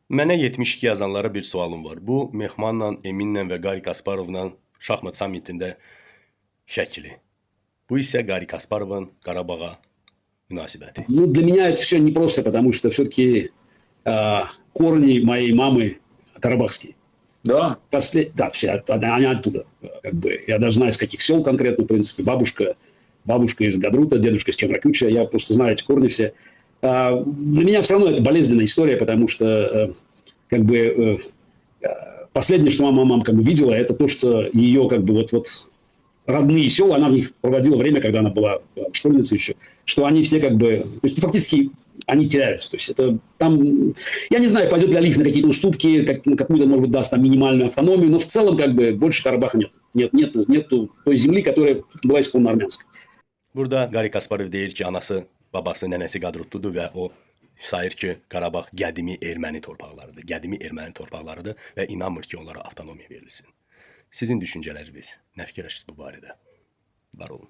Mənə 72 yazanlara bir sualım var. Bu Mehmanla, Eminlə və Qari Kasparovla şahmat sammitində şəkli. Bu isə Qari Kasparovun Qarabağa münasibəti. Ну, для меня это все непросто, потому что все-таки корни моей мамы карабахские. Да. Да, все, они оттуда. Как бы. Я даже знаю, из каких сел конкретно, в принципе. Бабушка из Гадрута, дедушка из Кемракюча. Я просто знаю эти корни все. Для меня все равно это болезненная история, потому что как бы последнее, что мама как бы видела, это то, что ее как бы вот родные села, она в них проводила время, когда она была школьницей еще, что они все как бы, то есть фактически они теряются. То есть это там, я не знаю, пойдет ли Алиев на какие-то уступки, на какую-то, может быть, даст там минимальную автономию, но в целом как бы больше Карабаха нет. Нету той земли, которая была исконно армянской. Burada Qari Kasparov deyir ki, anası, babası, nənəsi Qadrutludur və o sayır ki, Qarabağ qədimi erməni torpaqlarıdır və inanmır ki, onlara avtonomiya verilsin. Sizin düşüncələriniz, nə fikirləşirsiniz bu barədə? Var olun.